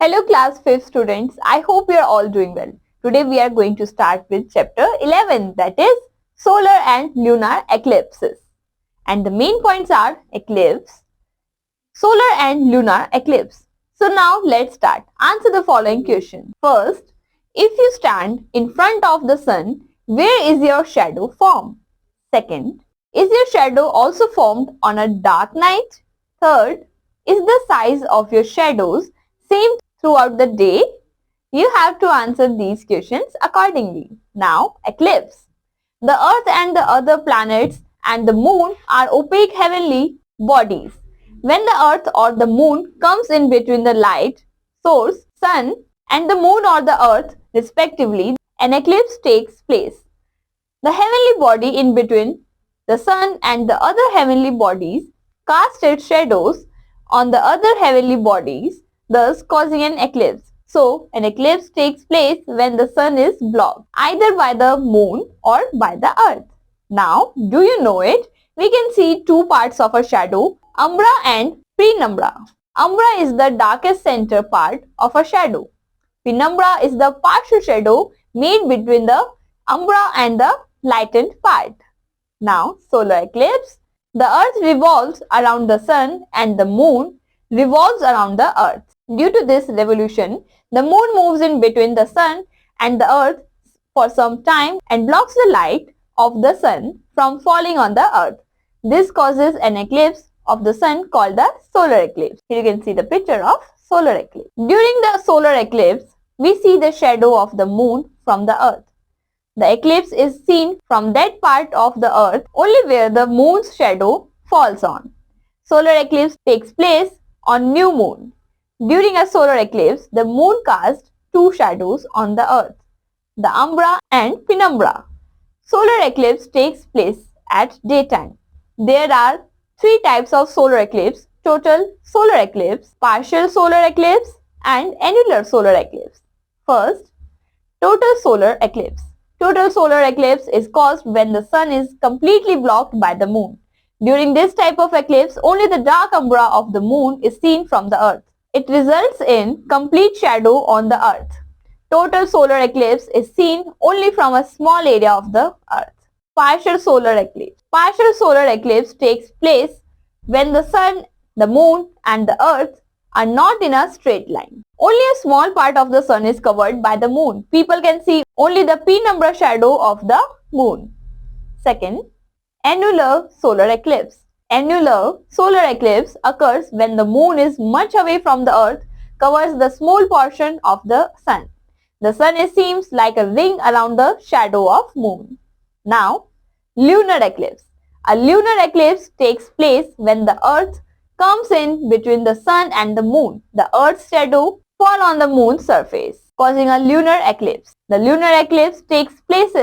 Hello class 5th students, I hope you are all doing well. Today we are going to start with chapter 11, that is solar and lunar eclipses. And the main points are eclipse, solar and lunar eclipse. So now let's start. Answer the following question. First, if you stand in front of the sun, where is your shadow formed? Second, is your shadow also formed on a dark night? Third, is the size of your shadows same throughout the day? You have to answer these questions accordingly. Now, eclipse. The Earth and the other planets and the moon are opaque heavenly bodies. When the Earth or the moon comes in between the light source, sun, and the moon or the Earth respectively, an eclipse takes place. The heavenly body in between the sun and the other heavenly bodies casts its shadows on the other heavenly bodies, thus causing an eclipse. So, an eclipse takes place when the sun is blocked, either by the moon or by the earth. Now, do you know it? We can see two parts of a shadow, umbra and penumbra. Umbra is the darkest center part of a shadow. Penumbra is the partial shadow made between the umbra and the lightened part. Now, solar eclipse. The earth revolves around the sun and the moon revolves around the earth. Due to this revolution, the moon moves in between the sun and the earth for some time and blocks the light of the sun from falling on the earth. This causes an eclipse of the sun called the solar eclipse. Here you can see the picture of solar eclipse. During the solar eclipse, we see the shadow of the moon from the earth. The eclipse is seen from that part of the earth only where the moon's shadow falls on. Solar eclipse takes place on new moon. During a solar eclipse, the moon casts two shadows on the earth, the umbra and penumbra. Solar eclipse takes place at daytime. There are three types of solar eclipse: total solar eclipse, partial solar eclipse and annular solar eclipse. First, total solar eclipse. Total solar eclipse is caused when the sun is completely blocked by the moon. During this type of eclipse, only the dark umbra of the moon is seen from the earth. It results in complete shadow on the earth. Total solar eclipse is seen only from a small area of the earth. Partial solar eclipse. Partial solar eclipse takes place when the sun, the moon and the earth are not in a straight line. Only a small part of the sun is covered by the moon. People can see only the penumbra shadow of the moon. Second, annular solar eclipse. Annular solar eclipse occurs when the moon is much away from the earth, covers the small portion of the sun. The sun seems like a ring around the shadow of moon. Now, lunar eclipse. A lunar eclipse takes place when the earth comes in between the sun and the moon. The earth's shadow fall on the moon's surface, causing a lunar eclipse. The lunar eclipse takes place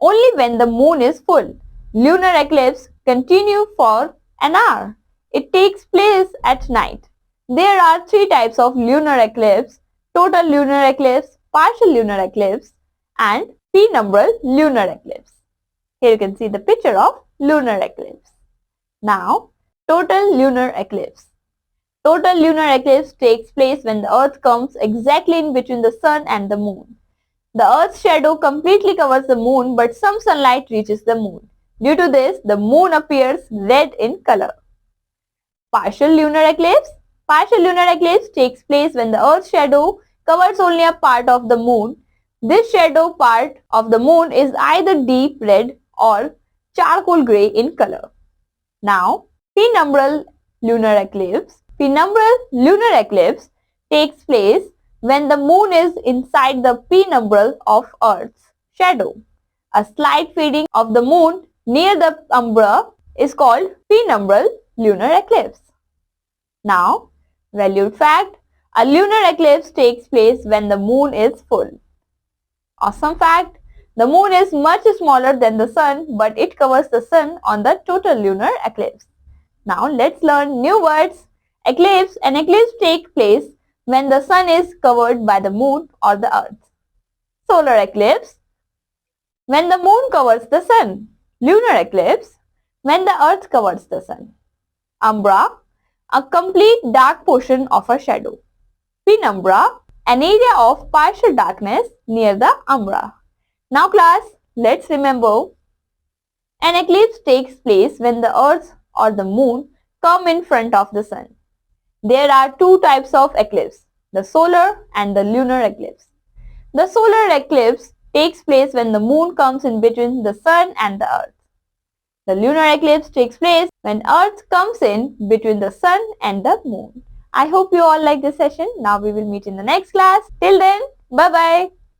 only when the moon is full. Lunar eclipse continue for an hour. It takes place at night. There are three types of lunar eclipse: total lunar eclipse, partial lunar eclipse and penumbral lunar eclipse. Here you can see the picture of lunar eclipse. Now, total lunar eclipse. Total lunar eclipse takes place when the earth comes exactly in between the sun and the moon. The earth's shadow completely covers the moon, but some sunlight reaches the moon. Due to this, the moon appears red in color. Partial lunar eclipse. Partial lunar eclipse takes place when the earth's shadow covers only a part of the moon. This shadow part of the moon is either deep red or charcoal grey in color. Now, penumbral lunar eclipse. Penumbral lunar eclipse takes place when the moon is inside the penumbral of Earth's shadow. A slight fading of the moon near the umbra is called penumbral lunar eclipse. Now, valued fact, a lunar eclipse takes place when the moon is full. Awesome fact, the moon is much smaller than the sun, but it covers the sun on the total lunar eclipse. Now let's learn new words. Eclipse. An eclipse takes place when the sun is covered by the moon or the earth. Solar eclipse. When the moon covers the sun. Lunar eclipse. When the earth covers the sun. Umbra. A complete dark portion of a shadow. penumbra, an area of partial darkness near the umbra. Now class, let's remember, an eclipse takes place when the earth or the moon come in front of the sun. There are two types of eclipse, the solar and the lunar eclipse. The solar eclipse takes place when the moon comes in between the sun and the earth. The lunar eclipse takes place when earth comes in between the sun and the moon. I hope you all like this session. Now we will meet in the next class. Till then, bye-bye.